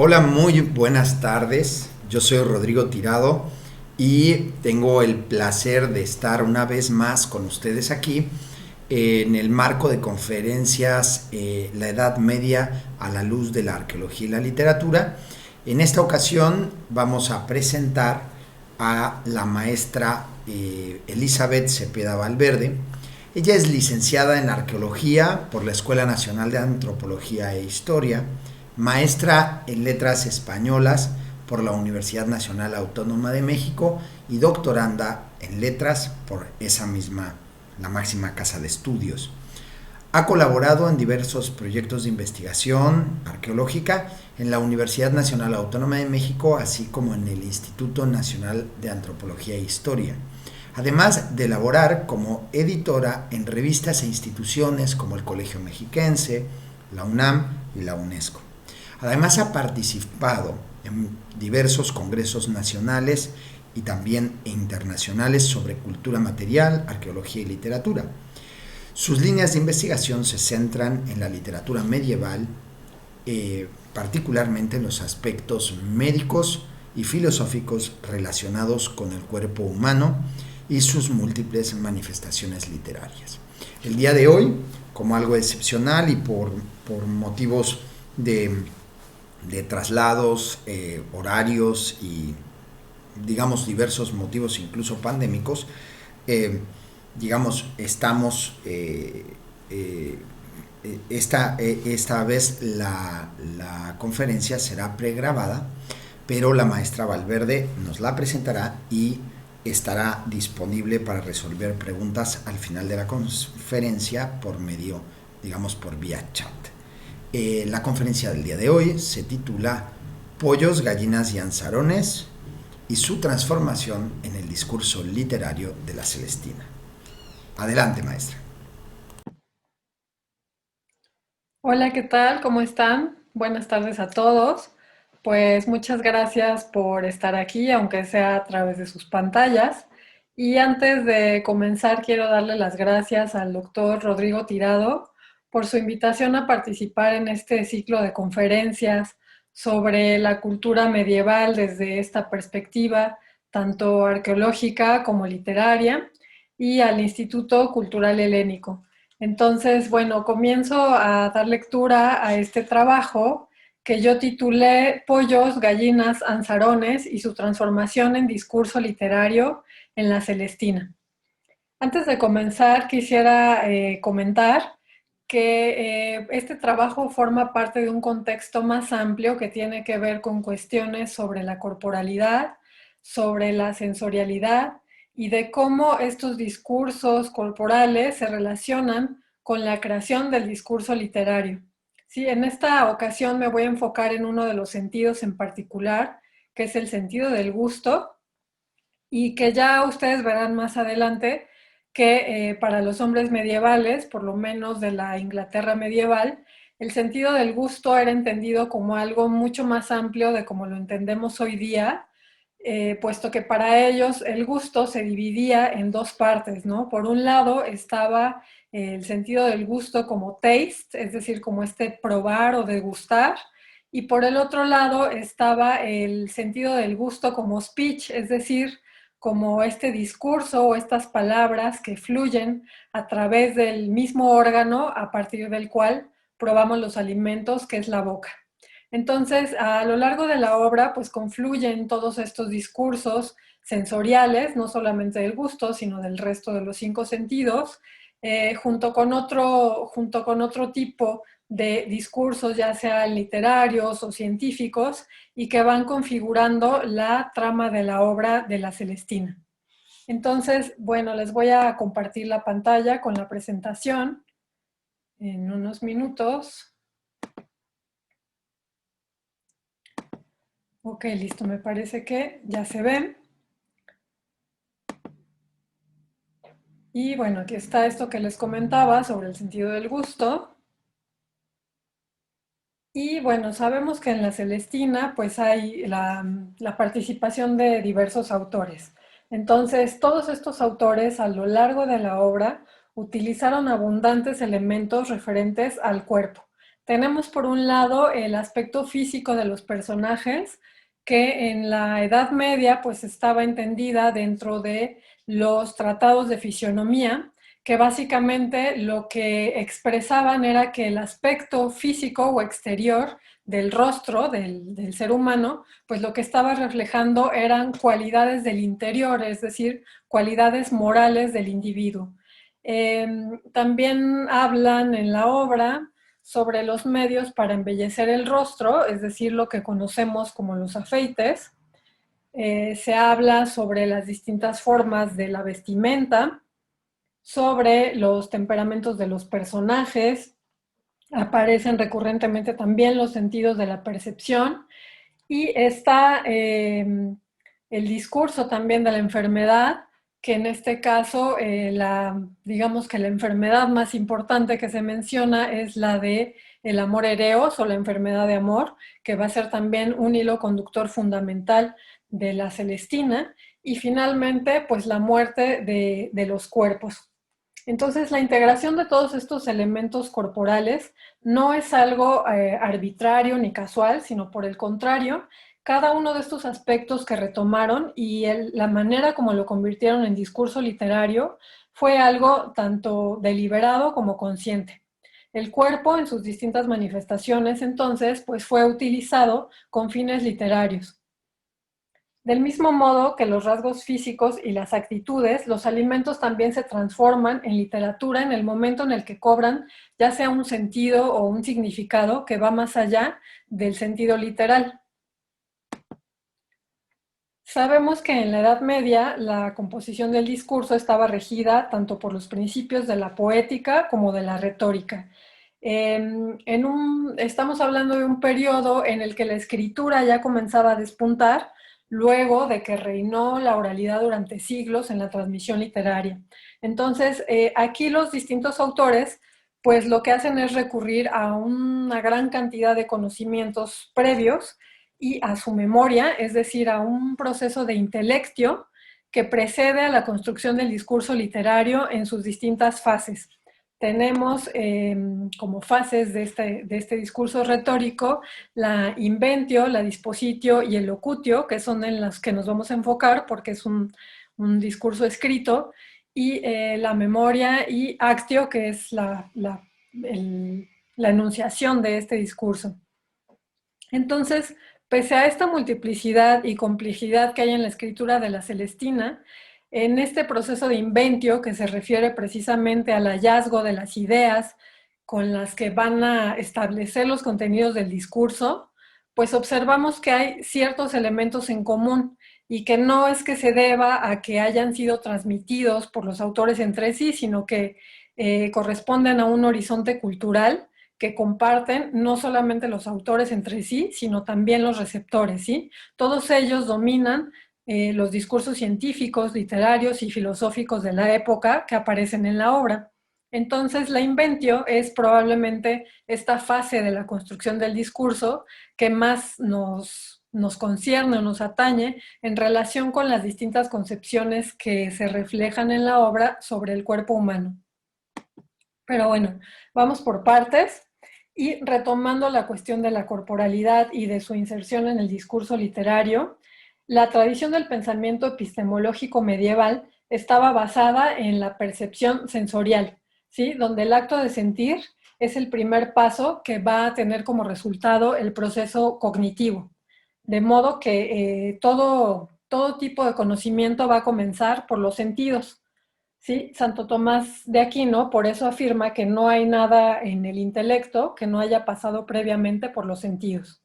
Hola, muy buenas tardes. Yo soy Rodrigo Tirado y tengo el placer de estar una vez más con ustedes aquí en el marco de conferencias La Edad Media a la luz de la arqueología y la literatura. En esta ocasión vamos a presentar a la maestra Elizabeth Cepeda Valverde. Ella es licenciada en arqueología por la Escuela Nacional de Antropología e Historia, maestra en letras españolas por la Universidad Nacional Autónoma de México y doctoranda en letras por esa misma, la máxima casa de estudios. Ha colaborado en diversos proyectos de investigación arqueológica en la Universidad Nacional Autónoma de México, así como en el Instituto Nacional de Antropología e Historia, además de elaborar como editora en revistas e instituciones como el Colegio Mexiquense, la UNAM y la UNESCO. Además ha participado en diversos congresos nacionales y también internacionales sobre cultura material, arqueología y literatura. Sus líneas de investigación se centran en la literatura medieval, particularmente en los aspectos médicos y filosóficos relacionados con el cuerpo humano y sus múltiples manifestaciones literarias. El día de hoy, como algo excepcional y por motivos de traslados, horarios y digamos diversos motivos incluso pandémicos, estamos esta vez la conferencia será pregrabada, pero la maestra Valverde nos la presentará y estará disponible para resolver preguntas al final de la conferencia por medio, digamos, por vía chat. La conferencia del día de hoy se titula Pollos, gallinas y anzarones y su transformación en el discurso literario de la Celestina. Adelante, maestra. Hola, ¿qué tal? ¿Cómo están? Buenas tardes a todos. Pues muchas gracias por estar aquí, aunque sea a través de sus pantallas. Y antes de comenzar, quiero darle las gracias al doctor Rodrigo Tirado por su invitación a participar en este ciclo de conferencias sobre la cultura medieval desde esta perspectiva, tanto arqueológica como literaria, y al Instituto Cultural Helénico. Entonces, bueno, comienzo a dar lectura a este trabajo que yo titulé Pollos, gallinas, anzarones y su transformación en discurso literario en la Celestina. Antes de comenzar, quisiera comentar que este trabajo forma parte de un contexto más amplio que tiene que ver con cuestiones sobre la corporalidad, sobre la sensorialidad y de cómo estos discursos corporales se relacionan con la creación del discurso literario. Sí, en esta ocasión me voy a enfocar en uno de los sentidos en particular, que es el sentido del gusto, y que ya ustedes verán más adelante que para los hombres medievales, por lo menos de la Inglaterra medieval, el sentido del gusto era entendido como algo mucho más amplio de como lo entendemos hoy día, puesto que para ellos el gusto se dividía en dos partes, ¿no? Por un lado estaba el sentido del gusto como taste, es decir, como este probar o degustar, y por el otro lado estaba el sentido del gusto como speech, es decir, como este discurso o estas palabras que fluyen a través del mismo órgano a partir del cual probamos los alimentos, que es la boca. Entonces, a lo largo de la obra, pues confluyen todos estos discursos sensoriales, no solamente del gusto, sino del resto de los cinco sentidos, junto con otro tipo de discursos, ya sean literarios o científicos, y que van configurando la trama de la obra de la Celestina. Entonces, bueno, les voy a compartir la pantalla con la presentación en unos minutos. Ok, listo, me parece que ya se ven. Y bueno, aquí está esto que les comentaba sobre el sentido del gusto. Y bueno, sabemos que en la Celestina pues hay la participación de diversos autores. Entonces, todos estos autores a lo largo de la obra utilizaron abundantes elementos referentes al cuerpo, Tenemos por un lado el aspecto físico de los personajes, que en la Edad Media pues estaba entendida dentro de los tratados de fisionomía, que básicamente lo que expresaban era que el aspecto físico o exterior del rostro del ser humano, pues lo que estaba reflejando eran cualidades del interior, es decir, cualidades morales del individuo. También hablan en la obra sobre los medios para embellecer el rostro, es decir, lo que conocemos como los afeites. Se habla sobre las distintas formas de la vestimenta, sobre los temperamentos de los personajes, aparecen recurrentemente también los sentidos de la percepción y está el discurso también de la enfermedad, que en este caso, digamos que la enfermedad más importante que se menciona es la de el amor ereos o la enfermedad de amor, que va a ser también un hilo conductor fundamental de la Celestina, y finalmente, pues la muerte de los cuerpos. Entonces, la integración de todos estos elementos corporales no es algo arbitrario ni casual, sino por el contrario, cada uno de estos aspectos que retomaron y la manera como lo convirtieron en discurso literario fue algo tanto deliberado como consciente. El cuerpo en sus distintas manifestaciones, entonces, pues fue utilizado con fines literarios. Del mismo modo que los rasgos físicos y las actitudes, los alimentos también se transforman en literatura en el momento en el que cobran ya sea un sentido o un significado que va más allá del sentido literal. Sabemos que en la Edad Media la composición del discurso estaba regida tanto por los principios de la poética como de la retórica. Estamos hablando de un periodo en el que la escritura ya comenzaba a despuntar, luego de que reinó la oralidad durante siglos en la transmisión literaria. Entonces, aquí los distintos autores, pues lo que hacen es recurrir a una gran cantidad de conocimientos previos y a su memoria, es decir, a un proceso de intelectio que precede a la construcción del discurso literario en sus distintas fases. Tenemos como fases de este discurso retórico la inventio, la dispositio y el locutio, que son en las que nos vamos a enfocar porque es un discurso escrito, y la memoria y actio, que es la enunciación de este discurso. Entonces, pese a esta multiplicidad y complejidad que hay en la escritura de la Celestina, en este proceso de inventio, que se refiere precisamente al hallazgo de las ideas con las que van a establecer los contenidos del discurso, pues observamos que hay ciertos elementos en común y que no es que se deba a que hayan sido transmitidos por los autores entre sí, sino que corresponden a un horizonte cultural que comparten no solamente los autores entre sí, sino también los receptores, ¿sí? Todos ellos dominan los discursos científicos, literarios y filosóficos de la época que aparecen en la obra. Entonces, la inventio es probablemente esta fase de la construcción del discurso que más nos concierne o nos atañe en relación con las distintas concepciones que se reflejan en la obra sobre el cuerpo humano. Pero bueno, vamos por partes. Y retomando la cuestión de la corporalidad y de su inserción en el discurso literario, la tradición del pensamiento epistemológico medieval estaba basada en la percepción sensorial, ¿sí? Donde el acto de sentir es el primer paso que va a tener como resultado el proceso cognitivo. De modo que todo tipo de conocimiento va a comenzar por los sentidos. Sí, Santo Tomás de Aquino por eso afirma que no hay nada en el intelecto que no haya pasado previamente por los sentidos.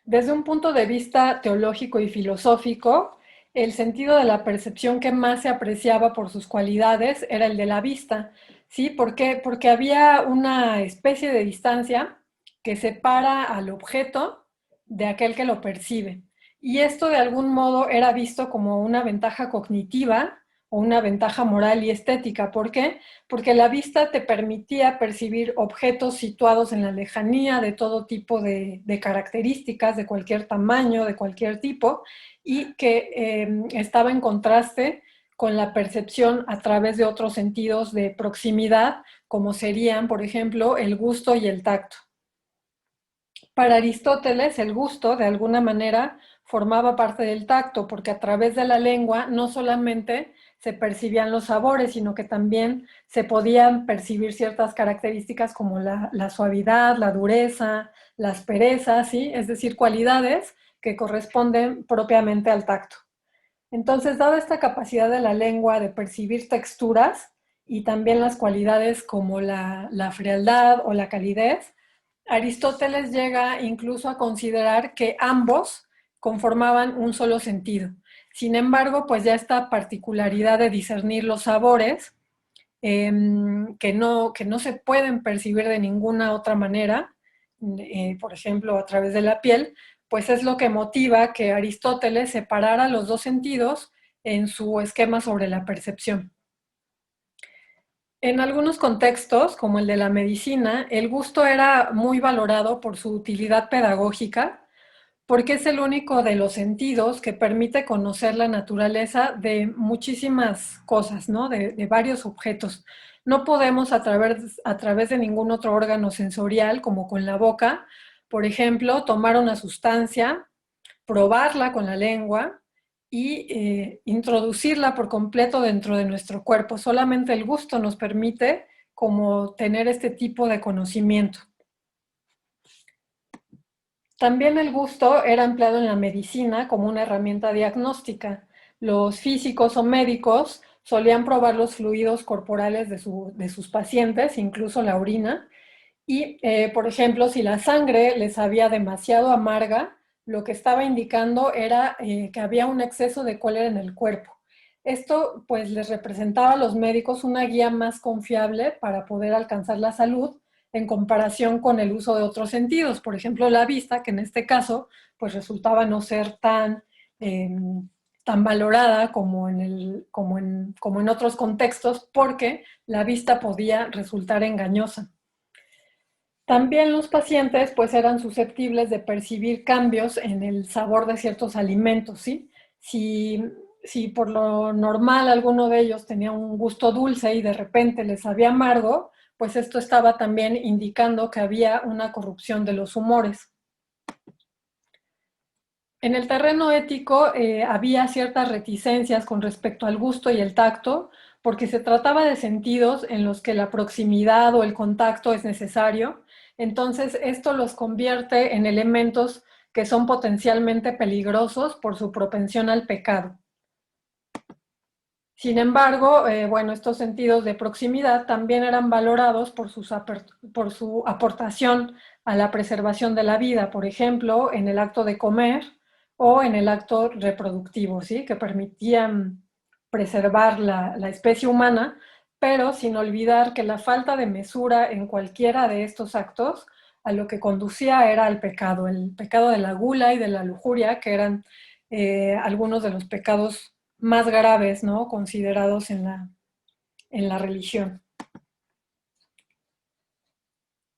Desde un punto de vista teológico y filosófico, el sentido de la percepción que más se apreciaba por sus cualidades era el de la vista. ¿Sí? ¿Por qué? Porque había una especie de distancia que separa al objeto de aquel que lo percibe. Y esto de algún modo era visto como una ventaja cognitiva o una ventaja moral y estética. ¿Por qué? Porque la vista te permitía percibir objetos situados en la lejanía de todo tipo de características, de cualquier tamaño, de cualquier tipo, y que estaba en contraste con la percepción a través de otros sentidos de proximidad, como serían, por ejemplo, el gusto y el tacto. Para Aristóteles, el gusto, de alguna manera, formaba parte del tacto, porque a través de la lengua no solamente se percibían los sabores, sino que también se podían percibir ciertas características como la suavidad, la dureza, la aspereza, ¿sí? Es decir, cualidades que corresponden propiamente al tacto. Entonces, dada esta capacidad de la lengua de percibir texturas y también las cualidades como la frialdad o la calidez, Aristóteles llega incluso a considerar que ambos conformaban un solo sentido. Sin embargo, pues ya esta particularidad de discernir los sabores, que no se pueden percibir de ninguna otra manera, por ejemplo, a través de la piel, pues es lo que motiva que Aristóteles separara los dos sentidos en su esquema sobre la percepción. En algunos contextos, como el de la medicina, el gusto era muy valorado por su utilidad pedagógica, porque es el único de los sentidos que permite conocer la naturaleza de muchísimas cosas, ¿no? De varios objetos. No podemos a través de ningún otro órgano sensorial, como con la boca, por ejemplo, tomar una sustancia, probarla con la lengua y introducirla por completo dentro de nuestro cuerpo. Solamente el gusto nos permite como tener este tipo de conocimiento. También el gusto era empleado en la medicina como una herramienta diagnóstica. Los físicos o médicos solían probar los fluidos corporales de sus pacientes, incluso la orina, y, por ejemplo, si la sangre les sabía demasiado amarga, lo que estaba indicando era que había un exceso de cólera en el cuerpo. Esto pues les representaba a los médicos una guía más confiable para poder alcanzar la salud en comparación con el uso de otros sentidos, por ejemplo la vista, que en este caso pues resultaba no ser eh, tan valorada como en otros contextos, porque la vista podía resultar engañosa. También los pacientes pues eran susceptibles de percibir cambios en el sabor de ciertos alimentos, ¿sí? Si por lo normal alguno de ellos tenía un gusto dulce y de repente les sabía amargo, pues esto estaba también indicando que había una corrupción de los humores. En el terreno ético había ciertas reticencias con respecto al gusto y el tacto, porque se trataba de sentidos en los que la proximidad o el contacto es necesario. Entonces, esto los convierte en elementos que son potencialmente peligrosos por su propensión al pecado. Sin embargo, bueno, estos sentidos de proximidad también eran valorados por su aportación a la preservación de la vida, por ejemplo, en el acto de comer o en el acto reproductivo, ¿sí? Que permitían preservar la especie humana, pero sin olvidar que la falta de mesura en cualquiera de estos actos a lo que conducía era el pecado de la gula y de la lujuria, que eran algunos de los pecados más graves, ¿no? Considerados en la religión.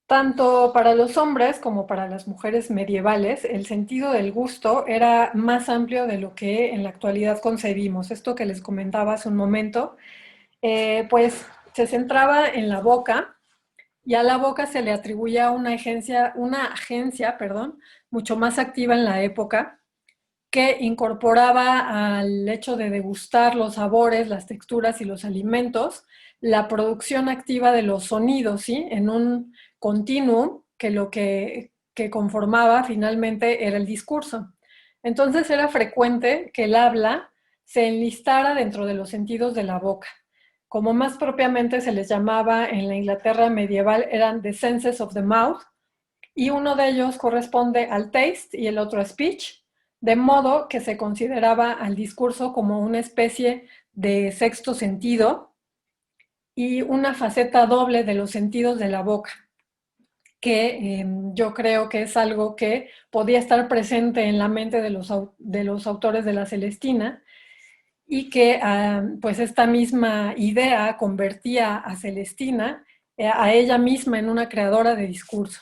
Tanto para los hombres como para las mujeres medievales, el sentido del gusto era más amplio de lo que en la actualidad concebimos. Esto que les comentaba hace un momento, pues se centraba en la boca, y a la boca se le atribuía una agencia, perdón, mucho más activa en la época, que incorporaba al hecho de degustar los sabores, las texturas y los alimentos, la producción activa de los sonidos, ¿sí? En un continuum que lo que conformaba finalmente era el discurso. Entonces era frecuente que el habla se enlistara dentro de los sentidos de la boca. Como más propiamente se les llamaba en la Inglaterra medieval, eran the senses of the mouth, y uno de ellos corresponde al taste y el otro a speech, de modo que se consideraba al discurso como una especie de sexto sentido y una faceta doble de los sentidos de la boca, que yo creo que es algo que podía estar presente en la mente de los autores de la Celestina, y que pues esta misma idea convertía a Celestina a ella misma en una creadora de discurso.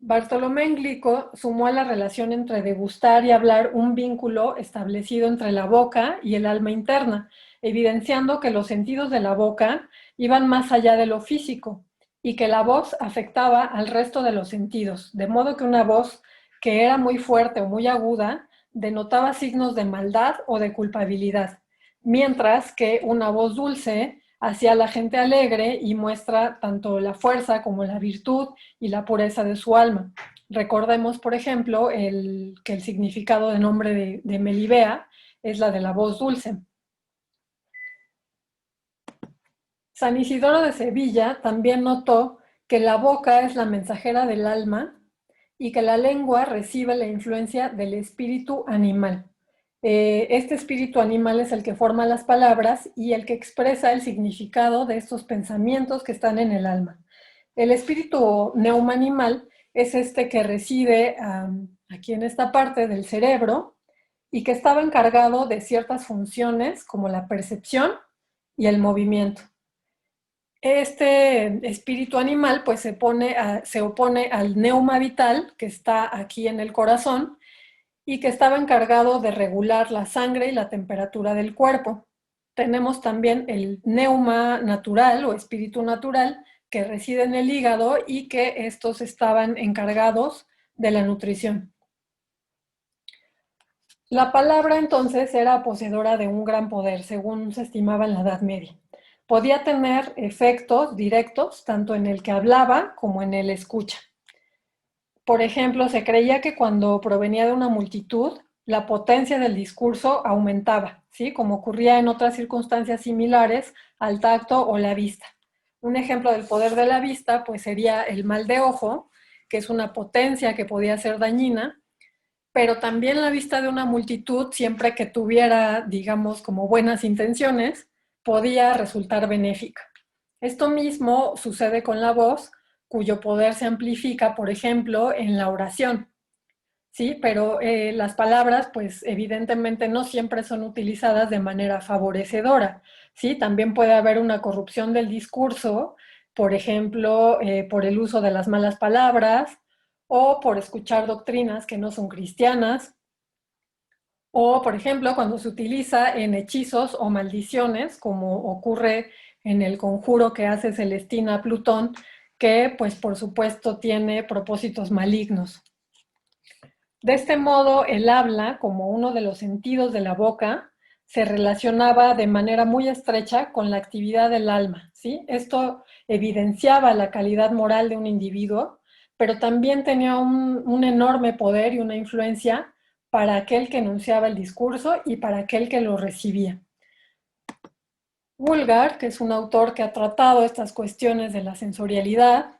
Bartolomé Englico sumó a la relación entre degustar y hablar un vínculo establecido entre la boca y el alma interna, evidenciando que los sentidos de la boca iban más allá de lo físico y que la voz afectaba al resto de los sentidos, de modo que una voz que era muy fuerte o muy aguda denotaba signos de maldad o de culpabilidad, mientras que una voz dulce hacía a la gente alegre y muestra tanto la fuerza como la virtud y la pureza de su alma. Recordemos, por ejemplo, que el significado de nombre de Melibea es la de la voz dulce. San Isidoro de Sevilla también notó que la boca es la mensajera del alma y que la lengua recibe la influencia del espíritu animal. Este espíritu animal es el que forma las palabras y el que expresa el significado de estos pensamientos que están en el alma. El espíritu neumanimal es este que reside aquí en esta parte del cerebro y que estaba encargado de ciertas funciones como la percepción y el movimiento. Este espíritu animal pues se opone al neuma vital que está aquí en el corazón y que estaba encargado de regular la sangre y la temperatura del cuerpo. Tenemos también el neuma natural o espíritu natural que reside en el hígado y que estos estaban encargados de la nutrición. La palabra entonces era poseedora de un gran poder, según se estimaba en la Edad Media. Podía tener efectos directos tanto en el que hablaba como en el escucha. Por ejemplo, se creía que cuando provenía de una multitud, la potencia del discurso aumentaba, ¿sí? Como ocurría en otras circunstancias similares al tacto o la vista. Un ejemplo del poder de la vista, pues sería el mal de ojo, que es una potencia que podía ser dañina, pero también la vista de una multitud, siempre que tuviera, digamos, como buenas intenciones, podía resultar benéfica. Esto mismo sucede con la voz, cuyo poder se amplifica, por ejemplo, en la oración, ¿sí? Pero las palabras, pues evidentemente no siempre son utilizadas de manera favorecedora, ¿sí? También puede haber una corrupción del discurso, por ejemplo, por el uso de las malas palabras o por escuchar doctrinas que no son cristianas, o, por ejemplo, cuando se utiliza en hechizos o maldiciones, como ocurre en el conjuro que hace Celestina a Plutón, que, pues, por supuesto, tiene propósitos malignos. De este modo, el habla, como uno de los sentidos de la boca, se relacionaba de manera muy estrecha con la actividad del alma, ¿sí? Esto evidenciaba la calidad moral de un individuo, pero también tenía un enorme poder y una influencia para aquel que enunciaba el discurso y para aquel que lo recibía. Woolgar, que es un autor que ha tratado estas cuestiones de la sensorialidad,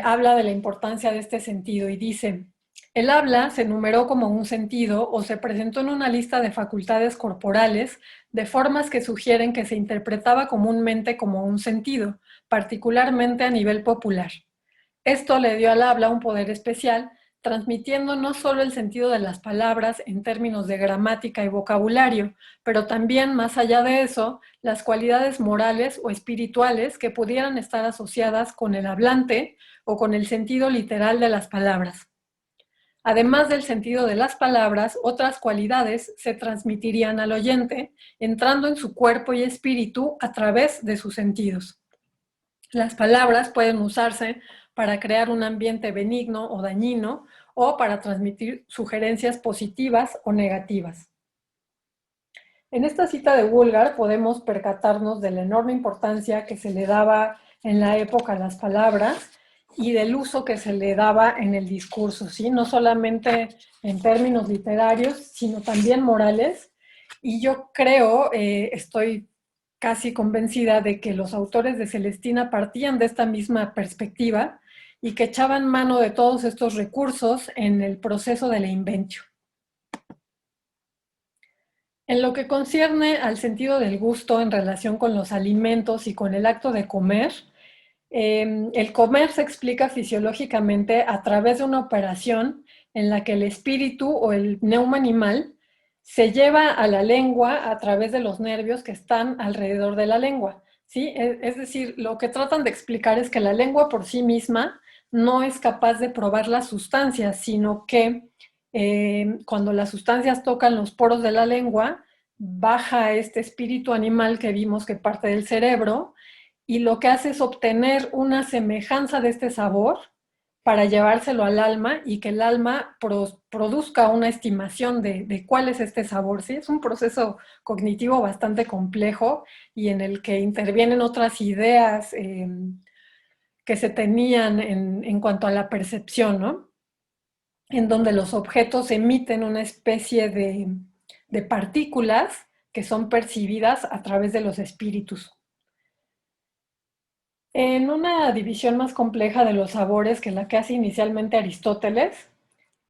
habla de la importancia de este sentido y dice: el habla se enumeró como un sentido o se presentó en una lista de facultades corporales de formas que sugieren que se interpretaba comúnmente como un sentido, particularmente a nivel popular. Esto le dio al habla un poder especial, transmitiendo no solo el sentido de las palabras en términos de gramática y vocabulario, pero también, más allá de eso, las cualidades morales o espirituales que pudieran estar asociadas con el hablante o con el sentido literal de las palabras. Además del sentido de las palabras, otras cualidades se transmitirían al oyente, entrando en su cuerpo y espíritu a través de sus sentidos. Las palabras pueden usarse para crear un ambiente benigno o dañino o para transmitir sugerencias positivas o negativas. En esta cita de Woolgar podemos percatarnos de la enorme importancia que se le daba en la época a las palabras y del uso que se le daba en el discurso, ¿sí? No solamente en términos literarios, sino también morales. Y yo creo, estoy casi convencida de que los autores de Celestina partían de esta misma perspectiva y que echaban mano de todos estos recursos en el proceso de la inventio. En lo que concierne al sentido del gusto en relación con los alimentos y con el acto de comer, el comer se explica fisiológicamente a través de una operación en la que el espíritu o el neuma animal se lleva a la lengua a través de los nervios que están alrededor de la lengua, ¿sí? Es decir, lo que tratan de explicar es que la lengua por sí misma no es capaz de probar las sustancias, sino que cuando las sustancias tocan los poros de la lengua, baja este espíritu animal que vimos que parte del cerebro y lo que hace es obtener una semejanza de este sabor para llevárselo al alma y que el alma produzca una estimación de cuál es este sabor. ¿Sí? Es un proceso cognitivo bastante complejo y en el que intervienen otras ideas que se tenían en cuanto a la percepción, ¿no? En donde los objetos emiten una especie de partículas que son percibidas a través de los espíritus. En una división más compleja de los sabores que la que hace inicialmente Aristóteles,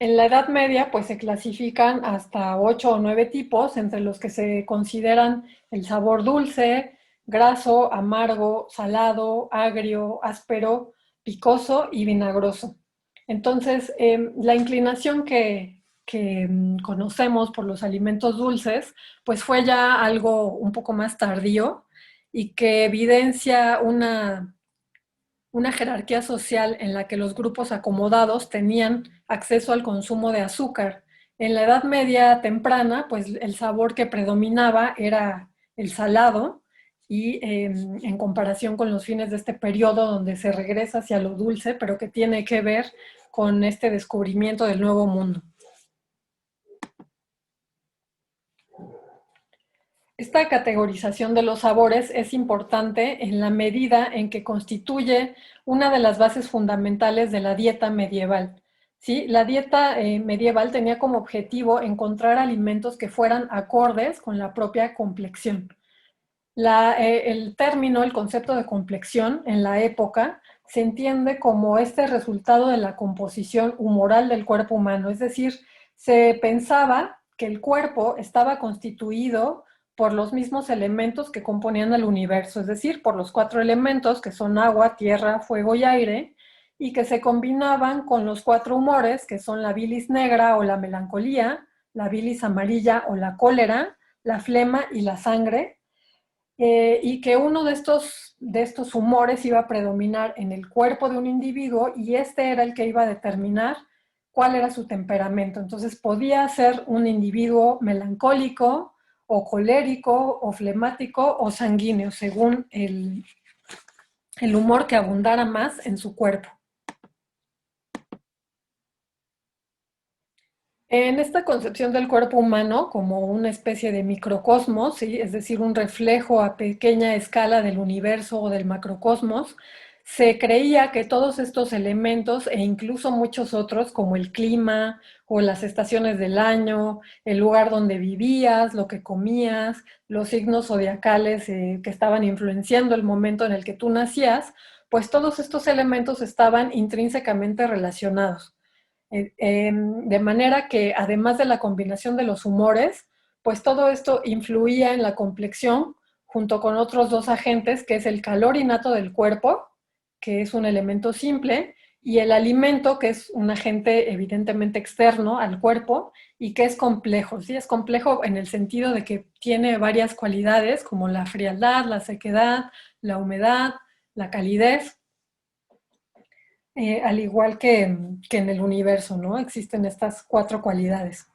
en la Edad Media pues se clasifican hasta 8 o 9 tipos, entre los que se consideran el sabor dulce, graso, amargo, salado, agrio, áspero, picoso y vinagroso. Entonces, la inclinación que conocemos por los alimentos dulces, pues fue ya algo un poco más tardío y que evidencia una jerarquía social en la que los grupos acomodados tenían acceso al consumo de azúcar. En la Edad Media temprana, pues el sabor que predominaba era el salado y en comparación con los fines de este periodo donde se regresa hacia lo dulce, pero que tiene que ver con este descubrimiento del nuevo mundo. Esta categorización de los sabores es importante en la medida en que constituye una de las bases fundamentales de la dieta medieval. ¿Sí? La dieta medieval tenía como objetivo encontrar alimentos que fueran acordes con la propia complexión. El término, el concepto de complexión en la época se entiende como este resultado de la composición humoral del cuerpo humano, es decir, se pensaba que el cuerpo estaba constituido por los mismos elementos que componían el universo, es decir, por los 4 elementos que son agua, tierra, fuego y aire, y que se combinaban con los 4 humores que son la bilis negra o la melancolía, la bilis amarilla o la cólera, la flema y la sangre, y que uno de estos humores iba a predominar en el cuerpo de un individuo y este era el que iba a determinar cuál era su temperamento. Entonces podía ser un individuo melancólico o colérico o flemático o sanguíneo, según el humor que abundara más en su cuerpo. En esta concepción del cuerpo humano como una especie de microcosmos, ¿sí? Es decir, un reflejo a pequeña escala del universo o del macrocosmos, se creía que todos estos elementos e incluso muchos otros, como el clima o las estaciones del año, el lugar donde vivías, lo que comías, los signos zodiacales que estaban influenciando el momento en el que tú nacías, pues todos estos elementos estaban intrínsecamente relacionados. De manera que además de la combinación de los humores, pues todo esto influía en la complexión junto con otros 2 agentes, que es el calor innato del cuerpo, que es un elemento simple, y el alimento, que es un agente evidentemente externo al cuerpo y que es complejo. ¿Sí? Es complejo en el sentido de que tiene varias cualidades como la frialdad, la sequedad, la humedad, la calidez. Al igual que en el universo, ¿no? Existen estas 4 cualidades.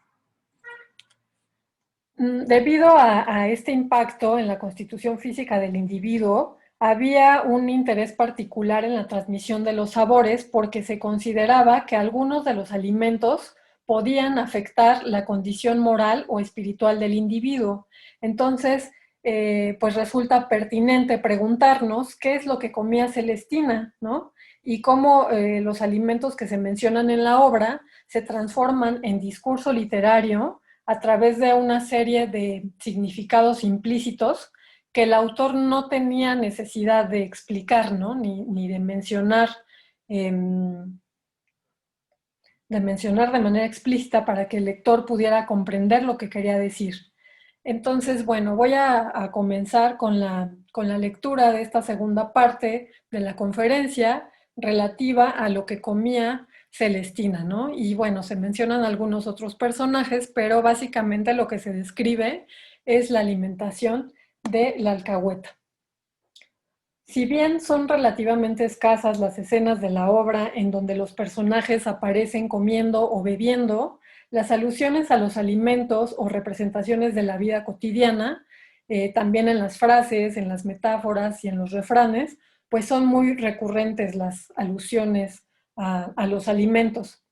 Debido a este impacto en la constitución física del individuo, había un interés particular en la transmisión de los sabores porque se consideraba que algunos de los alimentos podían afectar la condición moral o espiritual del individuo. Entonces, pues resulta pertinente preguntarnos qué es lo que comía Celestina, ¿no? Y cómo los alimentos que se mencionan en la obra se transforman en discurso literario a través de una serie de significados implícitos que el autor no tenía necesidad de explicar, ¿no? Ni eh, de mencionar de manera explícita para que el lector pudiera comprender lo que quería decir. Entonces, bueno, voy a comenzar con la lectura de esta segunda parte de la conferencia relativa a lo que comía Celestina, ¿no? Y bueno, se mencionan algunos otros personajes, pero básicamente lo que se describe es la alimentación de la alcahueta. Si bien son relativamente escasas las escenas de la obra en donde los personajes aparecen comiendo o bebiendo, las alusiones a los alimentos o representaciones de la vida cotidiana, también en las frases, en las metáforas y en los refranes, pues son muy recurrentes las alusiones a los alimentos.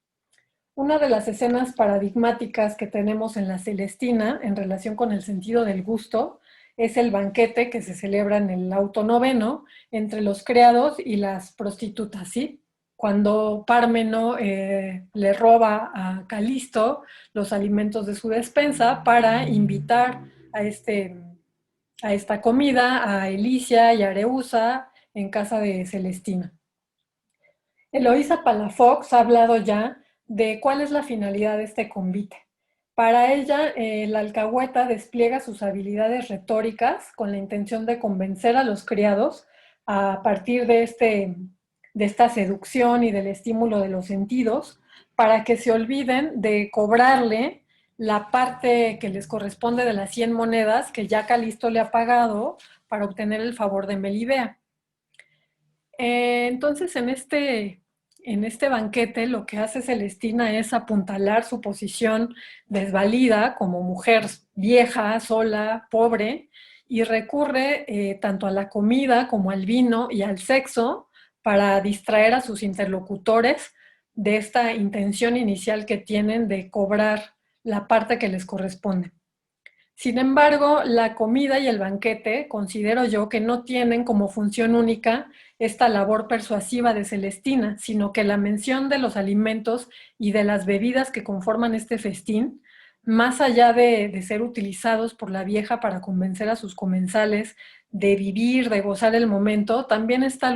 Una de las escenas paradigmáticas que tenemos en la Celestina en relación con el sentido del gusto es el banquete que se celebra en el auto noveno entre los criados y las prostitutas, ¿sí? Cuando Pármeno le roba a Calisto los alimentos de su despensa para invitar a, a esta comida a Elicia y a Rehúsa en casa de Celestina. Eloísa Palafox ha hablado ya de cuál es la finalidad de este convite. Para ella, la alcahueta despliega sus habilidades retóricas con la intención de convencer a los criados a partir de esta seducción y del estímulo de los sentidos para que se olviden de cobrarle la parte que les corresponde de las 100 monedas que ya Calisto le ha pagado para obtener el favor de Melibea. Entonces, en este banquete, lo que hace Celestina es apuntalar su posición desvalida como mujer vieja, sola, pobre, y recurre tanto a la comida como al vino y al sexo para distraer a sus interlocutores de esta intención inicial que tienen de cobrar la parte que les corresponde. Sin embargo, la comida y el banquete considero yo que no tienen como función única esta labor persuasiva de Celestina, sino que la mención de los alimentos y de las bebidas que conforman este festín, más allá de ser utilizados por la vieja para convencer a sus comensales de vivir, de gozar el momento, también está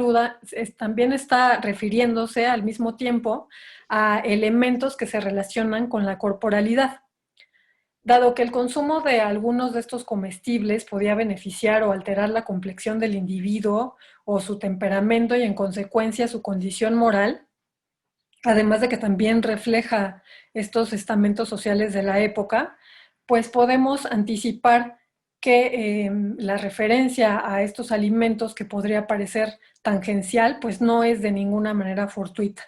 refiriéndose al mismo tiempo a elementos que se relacionan con la corporalidad. Dado que el consumo de algunos de estos comestibles podía beneficiar o alterar la complexión del individuo o su temperamento y en consecuencia su condición moral, además de que también refleja estos estamentos sociales de la época, pues podemos anticipar que la referencia a estos alimentos que podría parecer tangencial, pues no es de ninguna manera fortuita.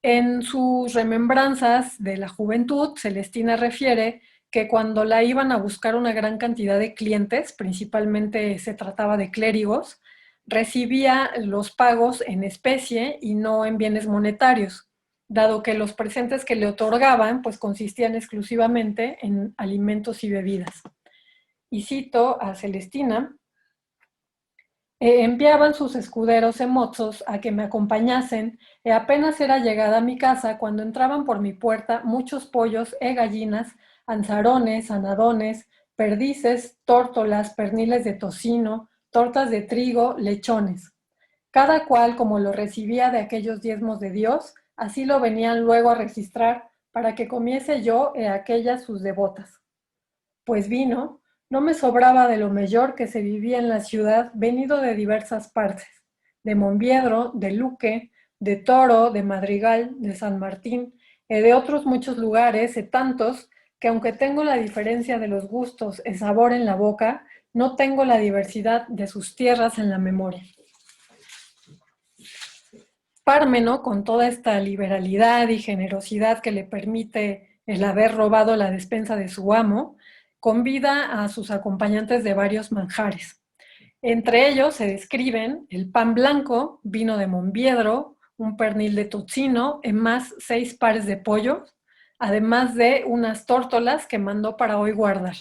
En sus remembranzas de la juventud, Celestina refiere que cuando la iban a buscar una gran cantidad de clientes, principalmente se trataba de clérigos, recibía los pagos en especie y no en bienes monetarios, dado que los presentes que le otorgaban pues consistían exclusivamente en alimentos y bebidas. Y cito a Celestina: enviaban sus escuderos emozos a que me acompañasen, e apenas era llegada a mi casa cuando entraban por mi puerta muchos pollos gallinas, anzarones, anadones, perdices, tórtolas, perniles de tocino, tortas de trigo, lechones. Cada cual, como lo recibía de aquellos diezmos de Dios, así lo venían luego a registrar para que comiese yo aquellas sus devotas. Pues vino, no me sobraba de lo mejor que se vivía en la ciudad, venido de diversas partes, de Monviedro, de Luque, de Toro, de Madrigal, de San Martín, de otros muchos lugares, tantos, que aunque tengo la diferencia de los gustos y sabor en la boca, no tengo la diversidad de sus tierras en la memoria. Pármeno, con toda esta liberalidad y generosidad que le permite el haber robado la despensa de su amo, convida a sus acompañantes de varios manjares. Entre ellos se describen el pan blanco, vino de Monviedro, un pernil de tocino, en más 6 pares de pollo, además de unas tórtolas que mandó para hoy guardar.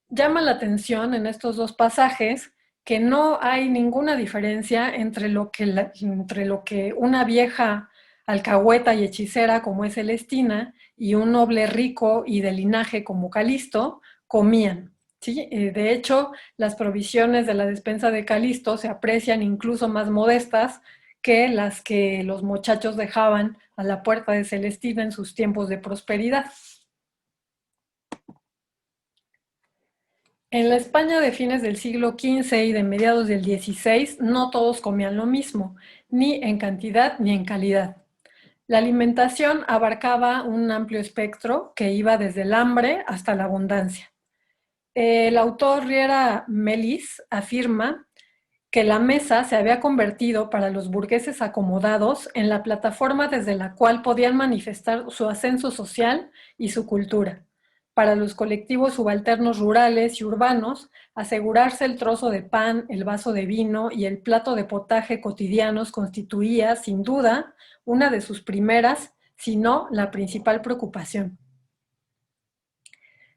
Llama la atención en estos dos pasajes que no hay ninguna diferencia entre lo que una vieja alcahueta y hechicera como es Celestina y un noble rico y de linaje como Calisto comían. ¿Sí? De hecho, las provisiones de la despensa de Calisto se aprecian incluso más modestas que las que los muchachos dejaban a la puerta de Celestina en sus tiempos de prosperidad. En la España de fines del siglo XV y de mediados del XVI, no todos comían lo mismo, ni en cantidad ni en calidad. La alimentación abarcaba un amplio espectro que iba desde el hambre hasta la abundancia. El autor Riera Melis afirma que la mesa se había convertido para los burgueses acomodados en la plataforma desde la cual podían manifestar su ascenso social y su cultura. Para los colectivos subalternos rurales y urbanos, asegurarse el trozo de pan, el vaso de vino y el plato de potaje cotidianos constituía, sin duda, una de sus primeras, si no la principal preocupación.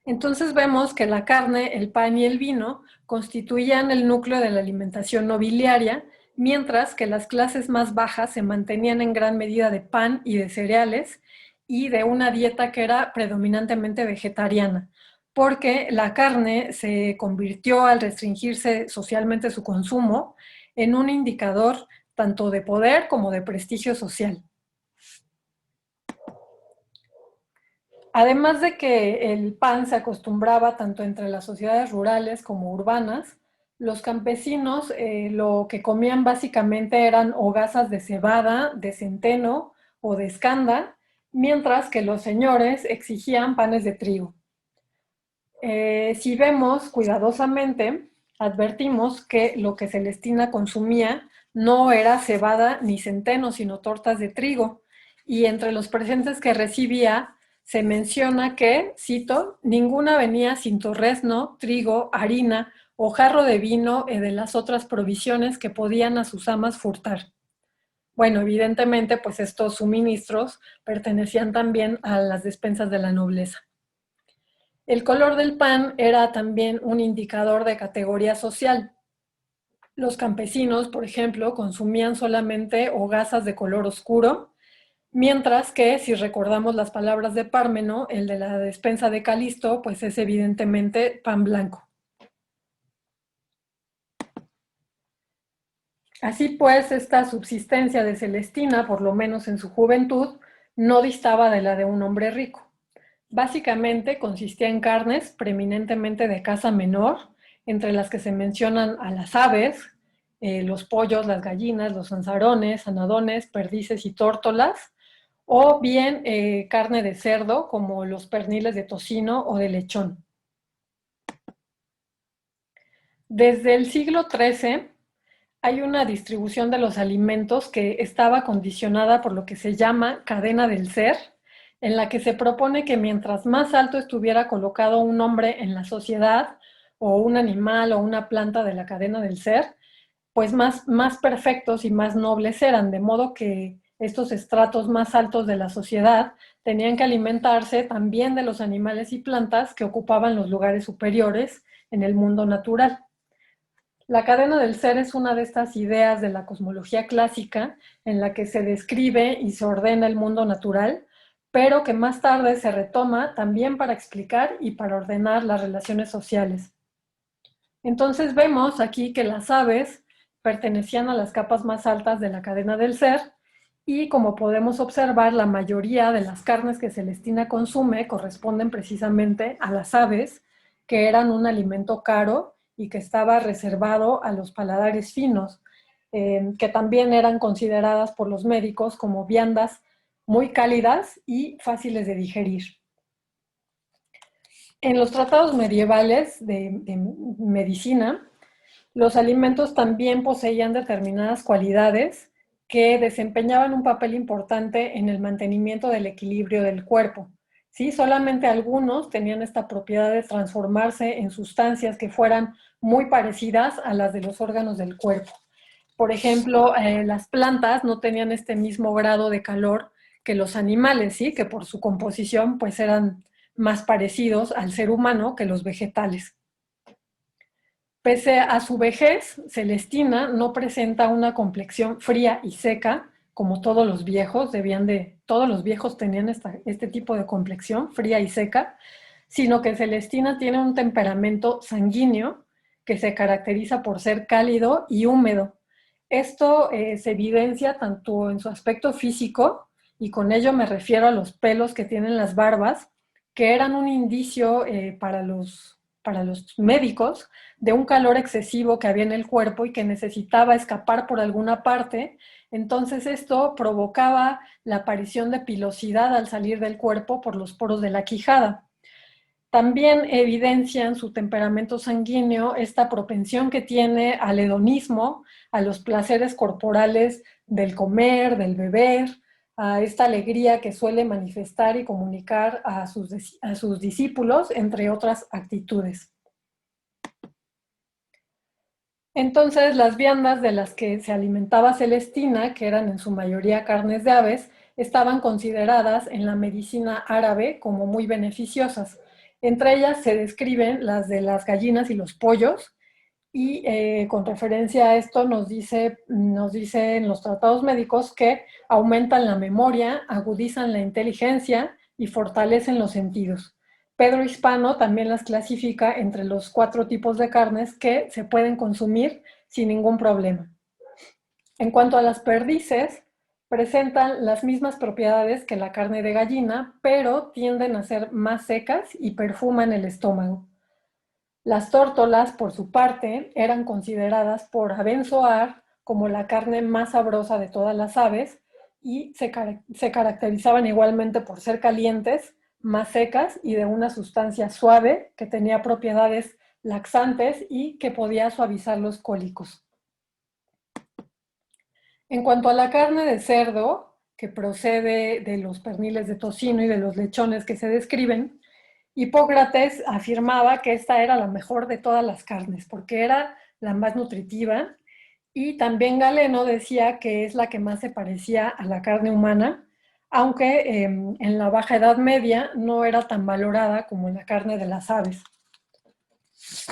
Entonces vemos que la carne, el pan y el vino constituían el núcleo de la alimentación nobiliaria, mientras que las clases más bajas se mantenían en gran medida de pan y de cereales y de una dieta que era predominantemente vegetariana, porque la carne se convirtió al restringirse socialmente su consumo en un indicador tanto de poder como de prestigio social. Además de que el pan se acostumbraba tanto entre las sociedades rurales como urbanas, los campesinos lo que comían básicamente eran hogazas de cebada, de centeno o de escanda, mientras que los señores exigían panes de trigo. Si vemos cuidadosamente, advertimos que lo que Celestina consumía no era cebada ni centeno, sino tortas de trigo, y entre los presentes que recibía se menciona que, cito, ninguna venía sin torrezno, trigo, harina o jarro de vino de las otras provisiones que podían a sus amas furtar. Bueno, evidentemente, pues estos suministros pertenecían también a las despensas de la nobleza. El color del pan era también un indicador de categoría social. Los campesinos, por ejemplo, consumían solamente hogazas de color oscuro, mientras que, si recordamos las palabras de Pármeno, el de la despensa de Calisto, pues es evidentemente pan blanco. Así pues, esta subsistencia de Celestina, por lo menos en su juventud, no distaba de la de un hombre rico. Básicamente consistía en carnes preeminentemente de caza menor, entre las que se mencionan a las aves, los pollos, las gallinas, los lanzarones, anadones, perdices y tórtolas, o bien carne de cerdo, como los perniles de tocino o de lechón. Desde el siglo XIII hay una distribución de los alimentos que estaba condicionada por lo que se llama cadena del ser, en la que se propone que mientras más alto estuviera colocado un hombre en la sociedad, o un animal o una planta de la cadena del ser, pues más perfectos y más nobles eran, de modo que estos estratos más altos de la sociedad tenían que alimentarse también de los animales y plantas que ocupaban los lugares superiores en el mundo natural. La cadena del ser es una de estas ideas de la cosmología clásica en la que se describe y se ordena el mundo natural, pero que más tarde se retoma también para explicar y para ordenar las relaciones sociales. Entonces vemos aquí que las aves pertenecían a las capas más altas de la cadena del ser y, como podemos observar, la mayoría de las carnes que Celestina consume corresponden precisamente a las aves, que eran un alimento caro y que estaba reservado a los paladares finos, que también eran consideradas por los médicos como viandas muy cálidas y fáciles de digerir. En los tratados medievales de medicina, los alimentos también poseían determinadas cualidades que desempeñaban un papel importante en el mantenimiento del equilibrio del cuerpo. ¿Sí? Solamente algunos tenían esta propiedad de transformarse en sustancias que fueran muy parecidas a las de los órganos del cuerpo. Por ejemplo, las plantas no tenían este mismo grado de calor que los animales, ¿sí? Que por su composición pues eran más parecidos al ser humano que los vegetales. Pese a su vejez, Celestina no presenta una complexión fría y seca, como todos los viejos, todos los viejos tenían este tipo de complexión fría y seca, sino que Celestina tiene un temperamento sanguíneo que se caracteriza por ser cálido y húmedo. Esto se evidencia tanto en su aspecto físico, y con ello me refiero a los pelos que tienen las barbas, que eran un indicio para los médicos de un calor excesivo que había en el cuerpo y que necesitaba escapar por alguna parte. Entonces esto provocaba la aparición de pilosidad al salir del cuerpo por los poros de la quijada. También evidencian su temperamento sanguíneo, esta propensión que tiene al hedonismo, a los placeres corporales del comer, del beber, a esta alegría que suele manifestar y comunicar a sus discípulos, entre otras actitudes. Entonces, las viandas de las que se alimentaba Celestina, que eran en su mayoría carnes de aves, estaban consideradas en la medicina árabe como muy beneficiosas. Entre ellas se describen las de las gallinas y los pollos, y con referencia a esto nos dice en los tratados médicos que aumentan la memoria, agudizan la inteligencia y fortalecen los sentidos. Pedro Hispano también las clasifica entre los 4 tipos de carnes que se pueden consumir sin ningún problema. En cuanto a las perdices, presentan las mismas propiedades que la carne de gallina, pero tienden a ser más secas y perfuman el estómago. Las tórtolas, por su parte, eran consideradas por Abenzoar como la carne más sabrosa de todas las aves y se caracterizaban igualmente por ser calientes, más secas y de una sustancia suave que tenía propiedades laxantes y que podía suavizar los cólicos. En cuanto a la carne de cerdo, que procede de los perniles de tocino y de los lechones que se describen, Hipócrates afirmaba que esta era la mejor de todas las carnes porque era la más nutritiva, y también Galeno decía que es la que más se parecía a la carne humana, aunque en la Baja Edad Media no era tan valorada como la carne de las aves.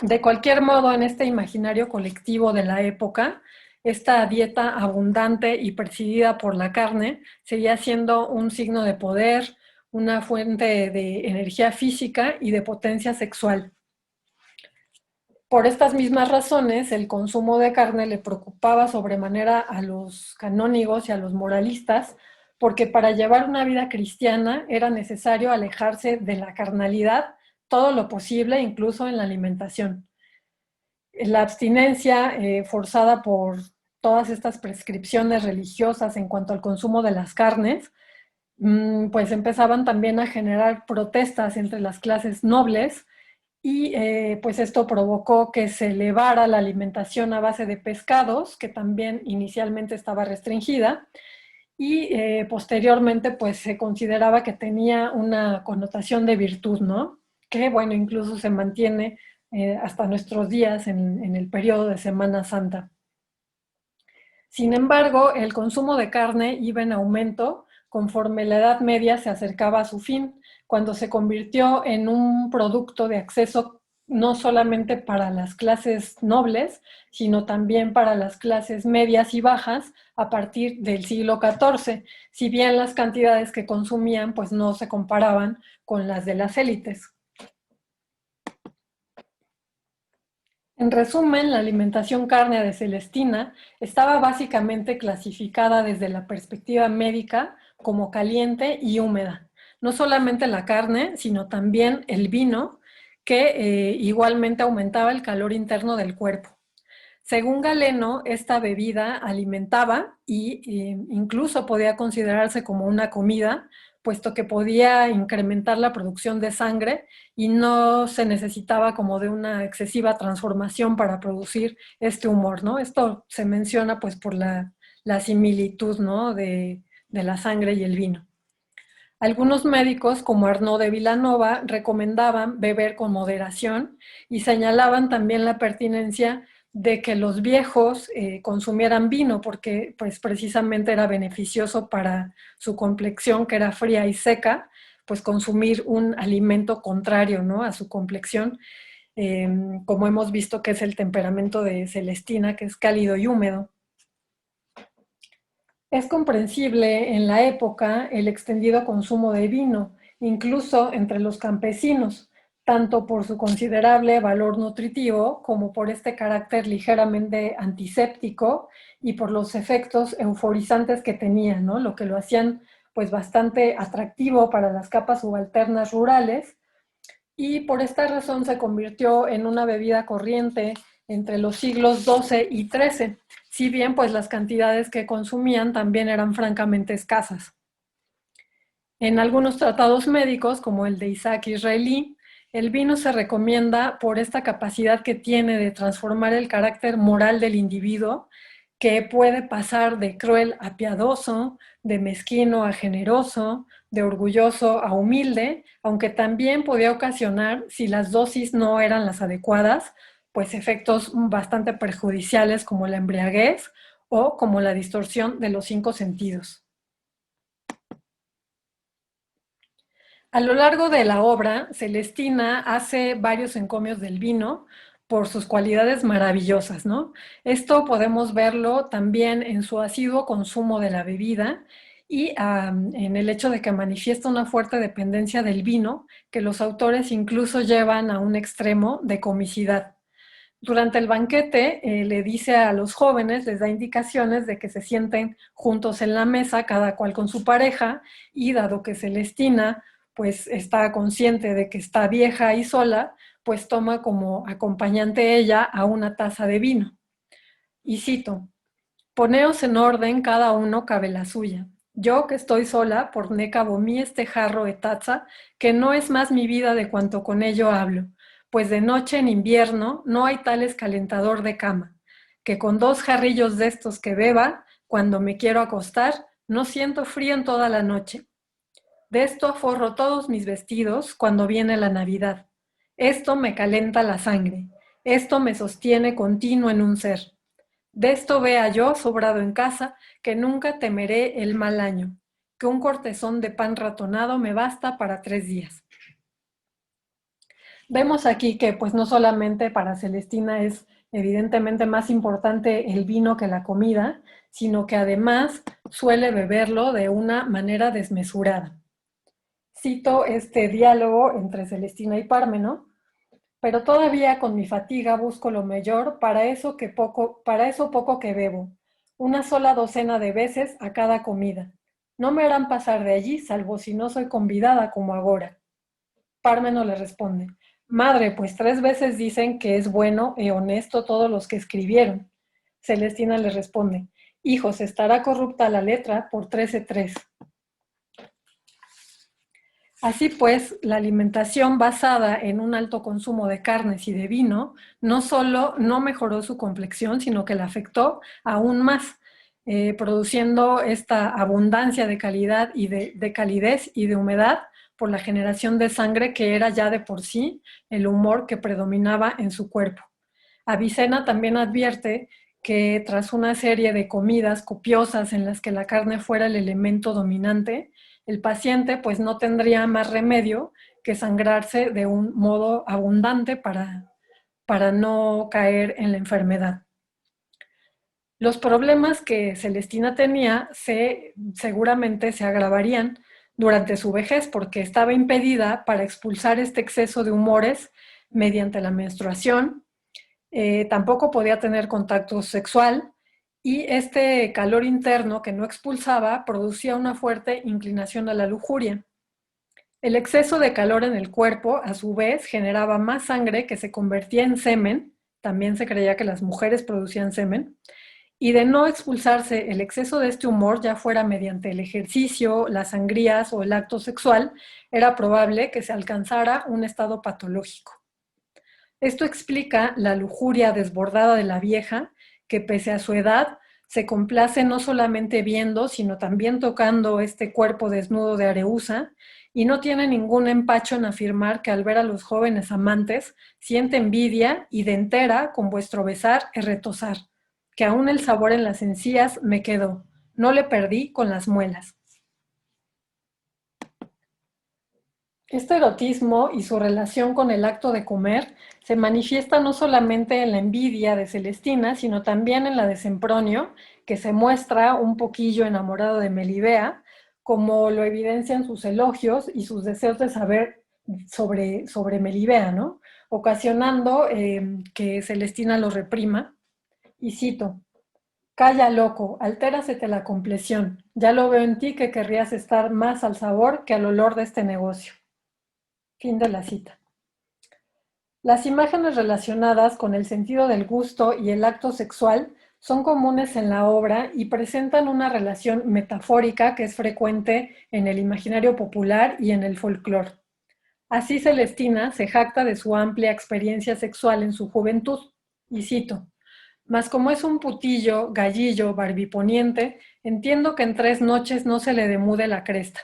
De cualquier modo, en este imaginario colectivo de la época, esta dieta abundante y presidida por la carne seguía siendo un signo de poder, una fuente de energía física y de potencia sexual. Por estas mismas razones, el consumo de carne le preocupaba sobremanera a los canónigos y a los moralistas, porque para llevar una vida cristiana era necesario alejarse de la carnalidad todo lo posible, incluso en la alimentación. La abstinencia forzada por todas estas prescripciones religiosas en cuanto al consumo de las carnes, pues empezaban también a generar protestas entre las clases nobles, y pues esto provocó que se elevara la alimentación a base de pescados, que también inicialmente estaba restringida, y posteriormente pues se consideraba que tenía una connotación de virtud, ¿no? Que bueno, incluso se mantiene hasta nuestros días en el periodo de Semana Santa. Sin embargo, el consumo de carne iba en aumento conforme la Edad Media se acercaba a su fin, cuando se convirtió en un producto de acceso no solamente para las clases nobles, sino también para las clases medias y bajas a partir del siglo XIV, si bien las cantidades que consumían pues no se comparaban con las de las élites. En resumen, la alimentación cárnea de Celestina estaba básicamente clasificada desde la perspectiva médica como caliente y húmeda. No solamente la carne, sino también el vino, que igualmente aumentaba el calor interno del cuerpo. Según Galeno, esta bebida alimentaba y incluso podía considerarse como una comida, puesto que podía incrementar la producción de sangre y no se necesitaba como de una excesiva transformación para producir este humor, ¿no? Esto se menciona pues por la similitud, ¿no? de la sangre y el vino. Algunos médicos, como Arnaud de Vilanova, recomendaban beber con moderación y señalaban también la pertinencia de que los viejos consumieran vino porque pues precisamente era beneficioso para su complexión, que era fría y seca, pues consumir un alimento contrario, ¿no? a su complexión, como hemos visto que es el temperamento de Celestina, que es cálido y húmedo. Es comprensible en la época el extendido consumo de vino, incluso entre los campesinos, tanto por su considerable valor nutritivo como por este carácter ligeramente antiséptico y por los efectos euforizantes que tenía, ¿no? Lo que lo hacían pues bastante atractivo para las capas subalternas rurales, y por esta razón se convirtió en una bebida corriente entre los siglos XII y XIII, si bien pues las cantidades que consumían también eran francamente escasas. En algunos tratados médicos, como el de Isaac Israelí, el vino se recomienda por esta capacidad que tiene de transformar el carácter moral del individuo, que puede pasar de cruel a piadoso, de mezquino a generoso, de orgulloso a humilde, aunque también podía ocasionar, si las dosis no eran las adecuadas, pues efectos bastante perjudiciales como la embriaguez o como la distorsión de los cinco sentidos. A lo largo de la obra, Celestina hace varios encomios del vino por sus cualidades maravillosas, ¿no? Esto podemos verlo también en su asiduo consumo de la bebida y en el hecho de que manifiesta una fuerte dependencia del vino que los autores incluso llevan a un extremo de comicidad. Durante el banquete le dice a los jóvenes, les da indicaciones de que se sienten juntos en la mesa, cada cual con su pareja, y dado que Celestina pues está consciente de que está vieja y sola, pues toma como acompañante ella a una taza de vino. Y cito, poneos en orden, cada uno cabe la suya. Yo que estoy sola, porné cabo mí este jarro de taza, que no es más mi vida de cuanto con ello hablo, pues de noche en invierno no hay tal escalentador de cama, que con dos jarrillos de estos que beba, cuando me quiero acostar, no siento frío en toda la noche. De esto aforro todos mis vestidos cuando viene la Navidad. Esto me calenta la sangre, esto me sostiene continuo en un ser. De esto vea yo, sobrado en casa, que nunca temeré el mal año, que un cortezón de pan ratonado me basta para 3 días. Vemos aquí que pues no solamente para Celestina es evidentemente más importante el vino que la comida, sino que además suele beberlo de una manera desmesurada. Cito este diálogo entre Celestina y Pármeno, pero todavía con mi fatiga busco lo mejor para eso poco que bebo, una sola docena de veces a cada comida. No me harán pasar de allí, salvo si no soy convidada como agora. Pármeno le responde, madre, pues 3 veces dicen que es bueno e honesto todos los que escribieron. Celestina le responde, hijos, estará corrupta la letra por 13:3. Así pues, la alimentación basada en un alto consumo de carnes y de vino no solo no mejoró su complexión, sino que la afectó aún más, produciendo esta abundancia de calidad y de calidez y de humedad por la generación de sangre que era ya de por sí el humor que predominaba en su cuerpo. Avicena también advierte que tras una serie de comidas copiosas en las que la carne fuera el elemento dominante, el paciente pues no tendría más remedio que sangrarse de un modo abundante para no caer en la enfermedad. Los problemas que Celestina tenía seguramente se agravarían durante su vejez porque estaba impedida para expulsar este exceso de humores mediante la menstruación, tampoco podía tener contacto sexual y este calor interno que no expulsaba producía una fuerte inclinación a la lujuria. El exceso de calor en el cuerpo, a su vez, generaba más sangre que se convertía en semen, también se creía que las mujeres producían semen, y de no expulsarse el exceso de este humor, ya fuera mediante el ejercicio, las sangrías o el acto sexual, era probable que se alcanzara un estado patológico. Esto explica la lujuria desbordada de la vieja, que pese a su edad se complace no solamente viendo, sino también tocando este cuerpo desnudo de Areusa, y no tiene ningún empacho en afirmar que al ver a los jóvenes amantes siente envidia y de entera con vuestro besar y retozar, que aún el sabor en las encías me quedó, no le perdí con las muelas. Este erotismo y su relación con el acto de comer se manifiesta no solamente en la envidia de Celestina, sino también en la de Sempronio, que se muestra un poquillo enamorado de Melibea, como lo evidencian sus elogios y sus deseos de saber sobre Melibea, ¿no? Ocasionando que Celestina lo reprima. Y cito, calla, loco, altérasete la complexión. Ya lo veo en ti que querrías estar más al sabor que al olor de este negocio. Fin de la cita. Las imágenes relacionadas con el sentido del gusto y el acto sexual son comunes en la obra y presentan una relación metafórica que es frecuente en el imaginario popular y en el folclore. Así Celestina se jacta de su amplia experiencia sexual en su juventud, y cito, mas como es un putillo, gallillo, barbiponiente, entiendo que en 3 noches no se le demude la cresta.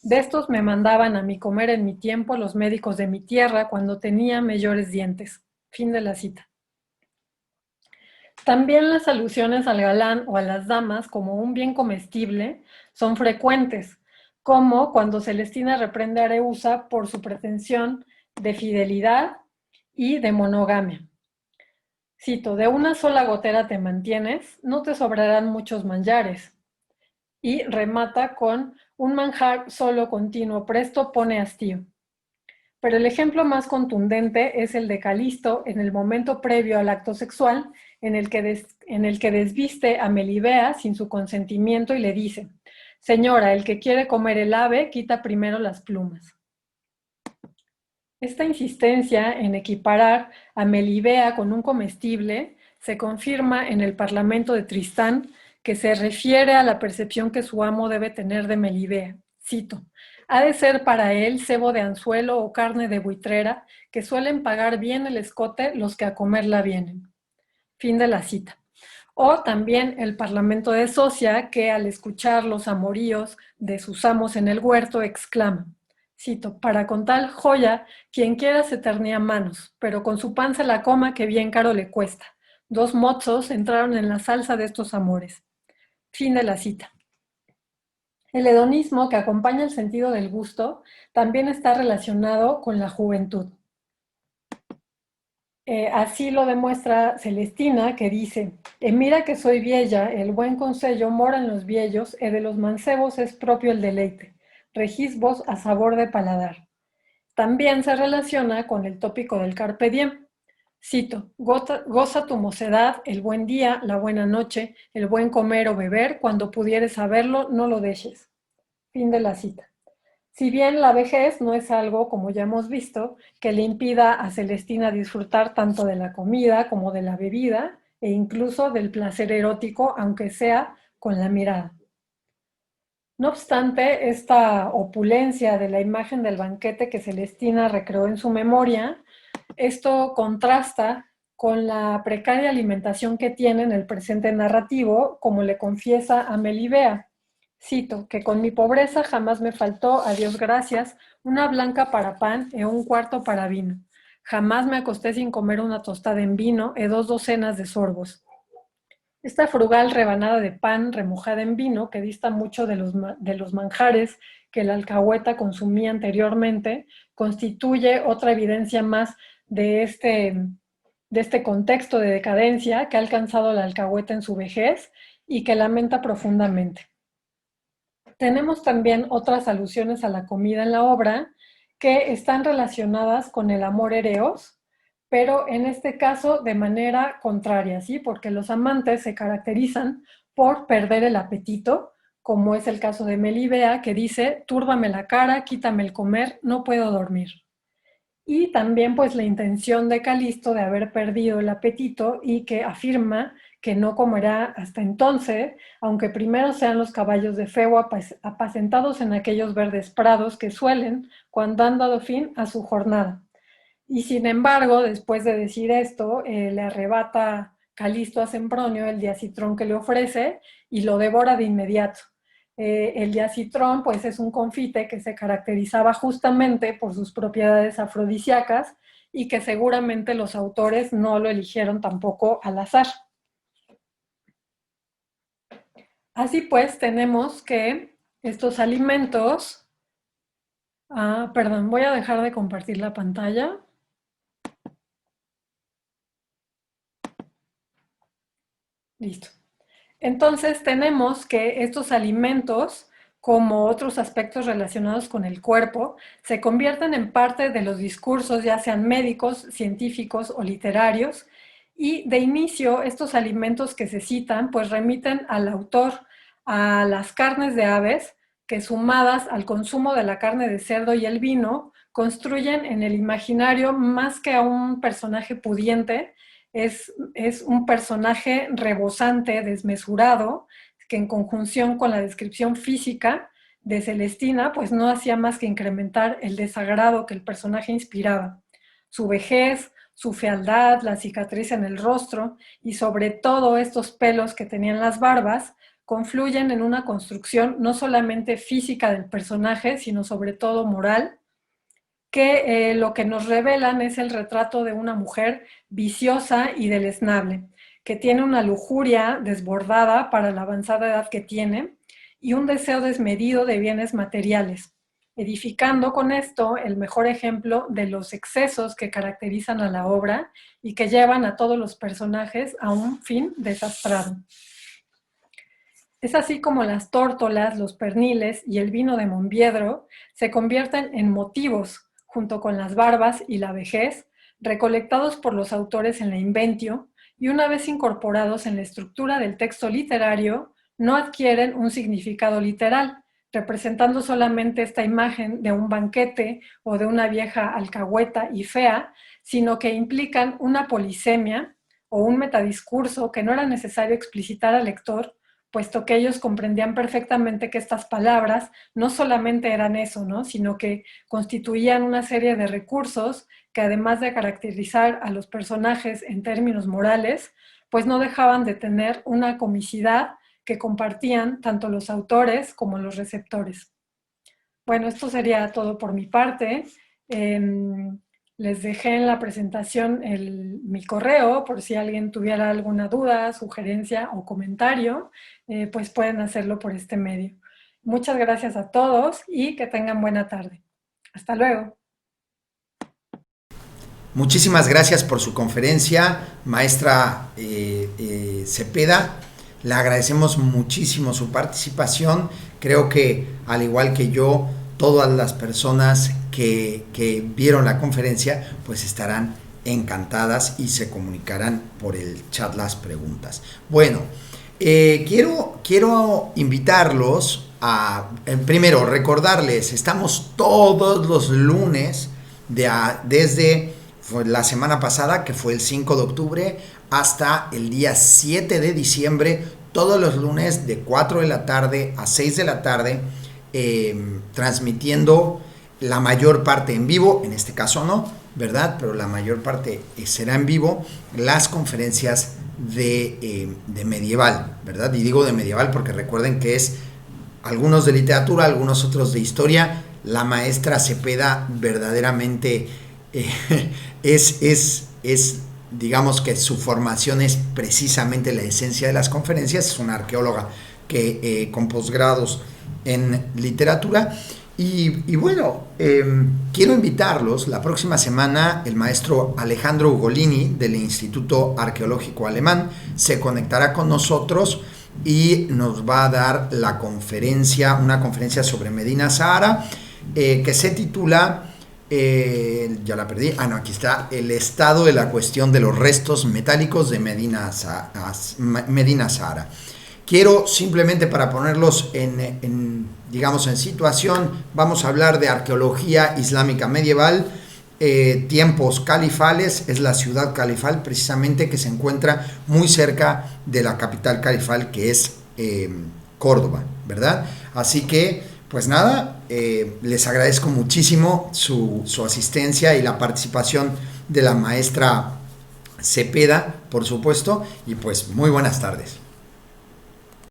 De estos me mandaban a mí comer en mi tiempo los médicos de mi tierra cuando tenía mejores dientes. Fin de la cita. También las alusiones al galán o a las damas como un bien comestible son frecuentes, como cuando Celestina reprende a Rehúsa por su pretensión de fidelidad y de monogamia. Cito, de una sola gotera te mantienes, no te sobrarán muchos manjares. Y remata con un manjar solo continuo presto pone hastío. Pero el ejemplo más contundente es el de Calisto en el momento previo al acto sexual, en el que desviste a Melibea sin su consentimiento y le dice, señora, el que quiere comer el ave, quita primero las plumas. Esta insistencia en equiparar a Melibea con un comestible se confirma en el Parlamento de Tristán, que se refiere a la percepción que su amo debe tener de Melibea. Cito, ha de ser para él cebo de anzuelo o carne de buitrera, que suelen pagar bien el escote los que a comerla vienen. Fin de la cita. O también el Parlamento de Socia, que al escuchar los amoríos de sus amos en el huerto exclama, cito, para con tal joya, quien quiera se ternía manos, pero con su pan se la coma que bien caro le cuesta. 2 mozos entraron en la salsa de estos amores. Fin de la cita. El hedonismo, que acompaña el sentido del gusto, también está relacionado con la juventud. Así lo demuestra Celestina, que dice, mira que soy vieja, el buen consejo mora en los viejos, de los mancebos es propio el deleite, regís vos a sabor de paladar. También se relaciona con el tópico del carpe diem. Cito, goza tu mocedad, el buen día, la buena noche, el buen comer o beber, cuando pudieres saberlo, no lo dejes. Fin de la cita. Si bien la vejez no es algo, como ya hemos visto, que le impida a Celestina disfrutar tanto de la comida como de la bebida e incluso del placer erótico, aunque sea con la mirada. No obstante, esta opulencia de la imagen del banquete que Celestina recreó en su memoria, esto contrasta con la precaria alimentación que tiene en el presente narrativo, como le confiesa a Melibea. Cito, que con mi pobreza jamás me faltó, a Dios gracias, una blanca para pan e un cuarto para vino. Jamás me acosté sin comer una tostada en vino e 2 docenas de sorbos. Esta frugal rebanada de pan remojada en vino, que dista mucho de los manjares que la alcahueta consumía anteriormente, constituye otra evidencia más de este contexto de decadencia que ha alcanzado la alcahueta en su vejez y que lamenta profundamente. Tenemos también otras alusiones a la comida en la obra que están relacionadas con el amor ereos, pero en este caso de manera contraria, ¿sí? Porque los amantes se caracterizan por perder el apetito, como es el caso de Melibea, que dice, túrbame la cara, quítame el comer, no puedo dormir. Y también pues la intención de Calisto de haber perdido el apetito y que afirma que no comerá hasta entonces, aunque primero sean los caballos de Febo apacentados en aquellos verdes prados que suelen cuando han dado fin a su jornada. Y sin embargo, después de decir esto, le arrebata Calisto a Sempronio el diacitrón que le ofrece y lo devora de inmediato. El diacitrón pues es un confite que se caracterizaba justamente por sus propiedades afrodisíacas y que seguramente los autores no lo eligieron tampoco al azar. Así pues, tenemos que estos alimentos... perdón, voy a dejar de compartir la pantalla. Listo. Entonces tenemos que estos alimentos, como otros aspectos relacionados con el cuerpo, se convierten en parte de los discursos, ya sean médicos, científicos o literarios, y de inicio estos alimentos que se citan pues remiten al autor a las carnes de aves que sumadas al consumo de la carne de cerdo y el vino construyen en el imaginario más que a un personaje pudiente, es un personaje rebosante, desmesurado, que en conjunción con la descripción física de Celestina pues no hacía más que incrementar el desagrado que el personaje inspiraba. Su vejez, su fealdad, la cicatriz en el rostro y sobre todo estos pelos que tenían las barbas confluyen en una construcción no solamente física del personaje, sino sobre todo moral, que lo que nos revelan es el retrato de una mujer viciosa y deleznable, que tiene una lujuria desbordada para la avanzada edad que tiene y un deseo desmedido de bienes materiales, edificando con esto el mejor ejemplo de los excesos que caracterizan a la obra y que llevan a todos los personajes a un fin desastrado. Es así como las tórtolas, los perniles y el vino de Monviedro se convierten en motivos, junto con las barbas y la vejez, recolectados por los autores en la Inventio y una vez incorporados en la estructura del texto literario, no adquieren un significado literal, representando solamente esta imagen de un banquete o de una vieja alcahueta y fea, sino que implican una polisemia o un metadiscurso que no era necesario explicitar al lector, puesto que ellos comprendían perfectamente que estas palabras no solamente eran eso, ¿no? Sino que constituían una serie de recursos que además de caracterizar a los personajes en términos morales, pues no dejaban de tener una comicidad que compartían tanto los autores como los receptores. Bueno, esto sería todo por mi parte. Les dejé en la presentación mi correo por si alguien tuviera alguna duda, sugerencia o comentario, pues pueden hacerlo por este medio. Muchas gracias a todos y que tengan buena tarde. Hasta luego. Muchísimas gracias por su conferencia, maestra Cepeda. Le agradecemos muchísimo su participación. Creo que, al igual que yo, todas las personas que vieron la conferencia pues estarán encantadas y se comunicarán por el chat las preguntas. Bueno, quiero invitarlos a, primero, recordarles, estamos todos los lunes desde la semana pasada, que fue el 5 de octubre, hasta el día 7 de diciembre, todos los lunes de 4 de la tarde a 6 de la tarde, transmitiendo la mayor parte en vivo, en este caso no, ¿verdad? Pero la mayor parte será en vivo, las conferencias de medieval, ¿verdad? Y digo de medieval porque recuerden que es algunos de literatura, algunos otros de historia. La maestra Cepeda verdaderamente digamos que su formación es precisamente la esencia de las conferencias. Es una arqueóloga que con posgrados en literatura. Y bueno, quiero invitarlos. La próxima semana el maestro Alejandro Ugolini del Instituto Arqueológico Alemán se conectará con nosotros y nos va a dar una conferencia sobre Medina Zahara, que se titula, ya la perdí, aquí está, el estado de la cuestión de los restos metálicos de Medina Zahara. Quiero simplemente, para ponerlos digamos en situación, vamos a hablar de arqueología islámica medieval, tiempos califales. Es la ciudad califal precisamente que se encuentra muy cerca de la capital califal, que es Córdoba, ¿verdad? Así que, pues nada, les agradezco muchísimo su asistencia y la participación de la maestra Cepeda, por supuesto, y pues muy buenas tardes.